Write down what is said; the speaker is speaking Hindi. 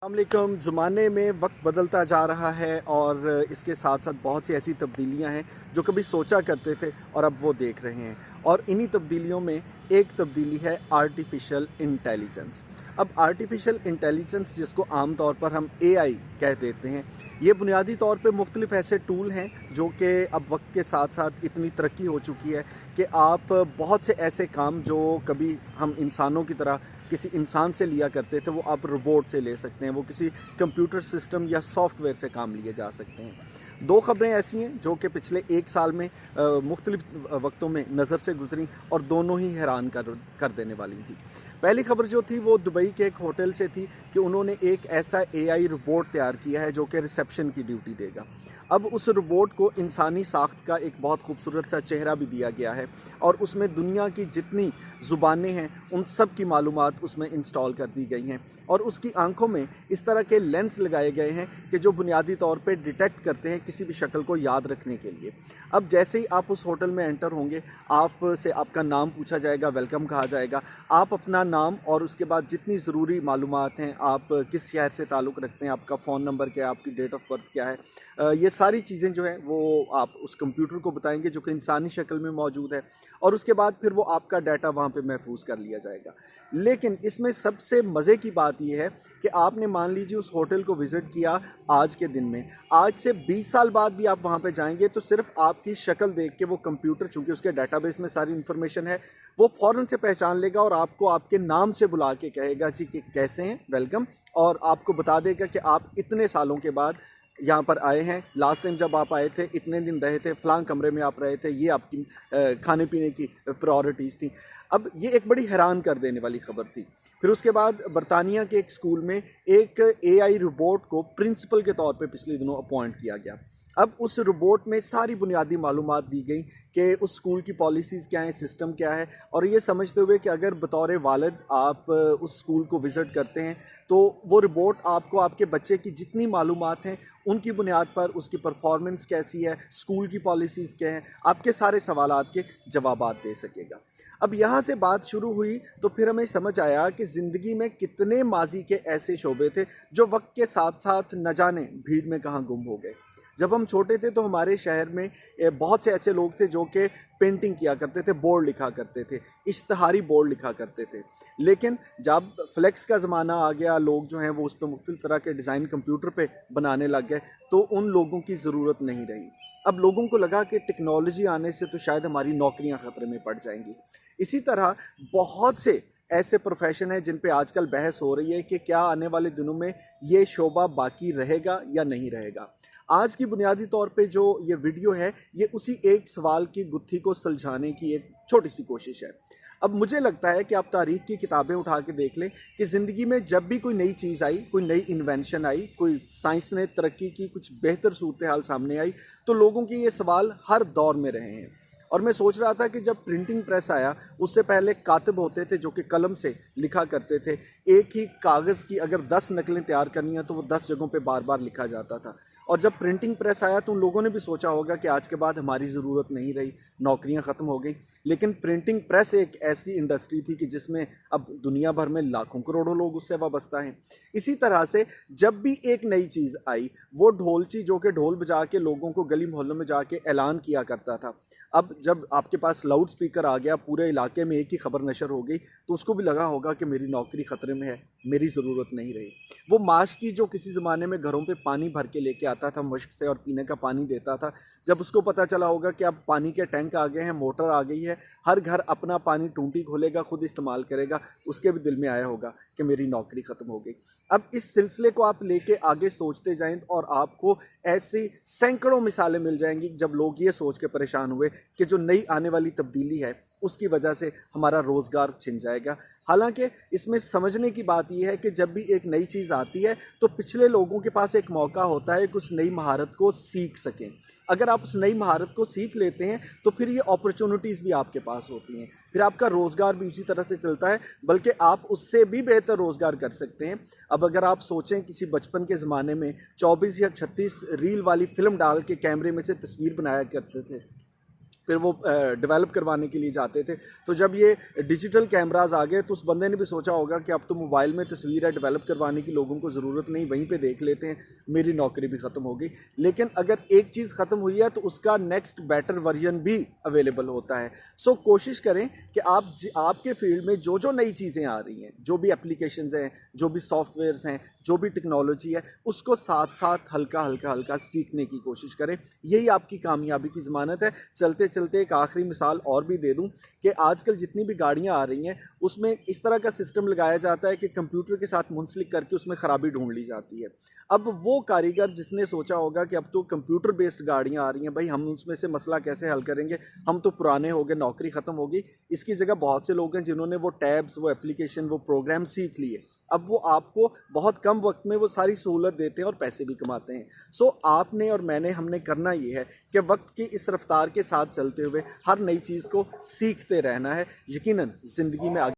अस्सलामुअलैकुम। ज़माने में वक्त बदलता जा रहा है और इसके साथ साथ बहुत सी ऐसी तब्दीलियां हैं जो कभी सोचा करते थे और अब वो देख रहे हैं। और इन्हीं तब्दीलियों में एक तब्दीली है आर्टिफिशियल इंटेलिजेंस। अब आर्टिफिशियल इंटेलिजेंस, जिसको आम तौर पर हम एआई कह देते हैं, ये बुनियादी तौर पे मुख्तलिफ ऐसे टूल हैं जो कि अब वक्त के साथ साथ इतनी तरक्की हो चुकी है कि आप बहुत से ऐसे काम जो कभी हम इंसानों की तरह किसी इंसान से लिया करते थे, वो आप रोबोट से ले सकते हैं। वो किसी कंप्यूटर सिस्टम या सॉफ्टवेयर से काम लिए जा सकते हैं। दो खबरें ऐसी हैं जो कि पिछले एक साल में मुख्तलिफ वक्तों में नज़र से गुजरी और दोनों ही हैरान कर देने वाली थी। पहली खबर जो थी वो दुबई के एक होटल से थी कि उन्होंने एक ऐसा एआई रोबोट तैयार किया है जो कि रिसेप्शन की ड्यूटी देगा। अब उस रोबोट को इंसानी साख्त का एक बहुत खूबसूरत सा चेहरा भी दिया गया है और उसमें दुनिया की जितनी ज़ुबानें हैं उन सब की मालूमात उसमें इंस्टॉल कर दी गई हैं और उसकी आंखों में इस तरह के लेंस लगाए गए हैं कि जो बुनियादी तौर पे डिटेक्ट करते हैं किसी भी शक्ल को याद रखने के लिए। अब जैसे ही आप उस होटल में एंटर होंगे, आपसे आपका नाम पूछा जाएगा, वेलकम कहा जाएगा। आप अपना नाम और उसके बाद जितनी ज़रूरी मालूमात हैं, आप किस शहर से ताल्लुक़ रखते हैं, आपका फ़ोन नंबर क्या है, आपकी डेट ऑफ़ बर्थ क्या है, ये सारी चीज़ें जो हैं वो आप उस कंप्यूटर को बताएंगे जो कि इंसानी शक्ल में मौजूद है और उसके बाद फिर वो आपका डाटा वहाँ पे महफूज कर लिया जाएगा। लेकिन इसमें सबसे मज़े की बात ये है कि आपने मान लीजिए उस होटल को विज़िट किया आज के दिन में, आज से 20 साल बाद भी आप वहाँ पे जाएंगे तो सिर्फ आपकी शक्ल देख के वो कंप्यूटर, चूँकि उसके डाटाबेस में सारी इन्फॉर्मेशन है, वो फ़ौरन से पहचान लेगा और आपको आपके नाम से बुला के कहेगा जी कि कैसे हैं, वेलकम, और आपको बता देगा कि आप इतने सालों के बाद यहाँ पर आए हैं। लास्ट टाइम जब आप आए थे इतने दिन रहे थे, फ़लाँ कमरे में आप रहे थे, ये आपकी खाने पीने की प्रायोरिटीज़ थी। अब ये एक बड़ी हैरान कर देने वाली खबर थी। फिर उसके बाद बरतानिया के एक स्कूल में एक एआई रोबोट को प्रिंसिपल के तौर पे पिछले दिनों अपॉइंट किया गया। अब उस रोबोट में सारी बुनियादी मालूमात दी गई कि उस स्कूल की पॉलिसीज़ क्या हैं, सिस्टम क्या है, और ये समझते हुए कि अगर बतौर वालिद आप उस स्कूल को विज़िट करते हैं तो वो रिपोर्ट आपको आपके बच्चे की जितनी मालूमात हैं उनकी बुनियाद पर उसकी परफॉर्मेंस कैसी है, स्कूल की पॉलिसीज़ क्या हैं, आपके सारे सवालात के जवाबात दे सकेगा। अब यहाँ से बात शुरू हुई तो फिर हमें समझ आया कि ज़िंदगी में कितने माजी के ऐसे शोबे थे जो वक्त के साथ साथ न जाने भीड़ में कहाँ गुम हो गए। जब हम छोटे थे तो हमारे शहर में बहुत से ऐसे लोग थे जो कि पेंटिंग किया करते थे, बोर्ड लिखा करते थे, इश्तहारी बोर्ड लिखा करते थे। लेकिन जब फ्लेक्स का ज़माना आ गया, लोग जो हैं वो उस पर मुख्तलिफ तरह के डिज़ाइन कंप्यूटर पे बनाने लग गए, तो उन लोगों की ज़रूरत नहीं रही। अब लोगों को लगा कि टेक्नोलॉजी आने से तो शायद हमारी नौकरियां ख़तरे में पड़ जाएंगी। इसी तरह बहुत से ऐसे प्रोफेशन हैं जिन पे आजकल बहस हो रही है कि क्या आने वाले दिनों में ये शोबा बाकी रहेगा या नहीं रहेगा। आज की बुनियादी तौर पे जो ये वीडियो है, ये उसी एक सवाल की गुत्थी को सुलझाने की एक छोटी सी कोशिश है। अब मुझे लगता है कि आप तारीख़ की किताबें उठा के देख लें कि ज़िंदगी में जब भी कोई नई चीज़ आई, कोई नई इन्वेंशन आई, कोई साइंस ने तरक्की की, कुछ बेहतर सूरत हाल सामने आई, तो लोगों के ये सवाल हर दौर में रहे हैं। और मैं सोच रहा था कि जब प्रिंटिंग प्रेस आया, उससे पहले कातिब होते थे जो कि कलम से लिखा करते थे। एक ही कागज़ की अगर 10 नकलें तैयार करनी है तो वो 10 जगहों पे बार बार लिखा जाता था। और जब प्रिंटिंग प्रेस आया तो उन लोगों ने भी सोचा होगा कि आज के बाद हमारी ज़रूरत नहीं रही, नौकरियां ख़त्म हो गई। लेकिन प्रिंटिंग प्रेस एक ऐसी इंडस्ट्री थी कि जिसमें अब दुनिया भर में लाखों करोड़ों लोग उससे वाबस्ता हैं। इसी तरह से जब भी एक नई चीज़ आई, वो ढोलची जो कि ढोल बजा के लोगों को गली मोहल्लों में जाके ऐलान किया करता था, अब जब आपके पास लाउड स्पीकर आ गया, पूरे इलाके में एक ही खबर नशर हो गई, तो उसको भी लगा होगा कि मेरी नौकरी ख़तरे में है, मेरी ज़रूरत नहीं रही। वो माशकी जो किसी ज़माने में घरों पे पानी भर के लेके आता था मुश्क से और पीने का पानी देता था, जब उसको पता चला होगा कि अब पानी के टैंक आ गए हैं, मोटर आ गई है, हर घर अपना पानी टूंटी खोलेगा, खुद इस्तेमाल करेगा, उसके भी दिल में आया होगा कि मेरी नौकरी ख़त्म हो गई। अब इस सिलसिले को आप लेके आगे सोचते जाएं और आपको ऐसी सैकड़ों मिसालें मिल जाएंगी जब लोग ये सोच के परेशान हुए कि जो नई आने वाली तब्दीली है उसकी वजह से हमारा रोज़गार छिन जाएगा। हालांकि इसमें समझने की बात यह है कि जब भी एक नई चीज़ आती है तो पिछले लोगों के पास एक मौका होता है कि उस नई महारत को सीख सकें। अगर आप उस नई महारत को सीख लेते हैं तो फिर ये अपॉर्चुनिटीज़ भी आपके पास होती हैं, फिर आपका रोज़गार भी उसी तरह से चलता है, बल्कि आप उससे भी बेहतर रोज़गार कर सकते हैं। अब अगर आप सोचें किसी बचपन के ज़माने में 24 या 36 रील वाली फ़िल्म डाल के कैमरे में से तस्वीर बनाया करते थे, फिर वो डेवलप करवाने के लिए जाते थे। तो जब ये डिजिटल कैमरास आ गए तो उस बंदे ने भी सोचा होगा कि अब तो मोबाइल में तस्वीर है, डेवलप करवाने की लोगों को ज़रूरत नहीं, वहीं पे देख लेते हैं, मेरी नौकरी भी ख़त्म हो गई। लेकिन अगर एक चीज़ ख़त्म हुई है तो उसका नेक्स्ट बेटर वर्जन भी अवेलेबल होता है। सो कोशिश करें कि आपके फील्ड में जो जो नई चीज़ें आ रही हैं, जो भी एप्लीकेशंस हैं, जो भी सॉफ्टवेयर्स हैं, जो भी टेक्नोलॉजी है, उसको साथ साथ हल्का हल्का हल्का सीखने की कोशिश करें। यही आपकी कामयाबी की ज़मानत है। चलते चलते एक आखिरी मिसाल और भी दे दूं कि आजकल जितनी भी गाड़ियां आ रही हैं उसमें इस तरह का सिस्टम लगाया जाता है कि कंप्यूटर के साथ मुंसलिक करके उसमें ख़राबी ढूंढ ली जाती है। अब वो कारीगर जिसने सोचा होगा कि अब तो कंप्यूटर बेस्ड गाड़ियां आ रही हैं, भाई हम उसमें से मसला कैसे हल करेंगे, हम तो पुराने हो गए, नौकरी ख़त्म होगी। इसकी जगह बहुत से लोग हैं जिन्होंने वो टैब्स, वो एप्लीकेशन, वो प्रोग्राम सीख लिए। अब वो आपको बहुत कम वक्त में वो सारी सहूलत देते हैं और पैसे भी कमाते हैं। सो आपने और मैंने हमने करना ये है कि वक्त की इस रफ्तार के साथ चलते हुए हर नई चीज़ को सीखते रहना है। यकीनन ज़िंदगी में आगे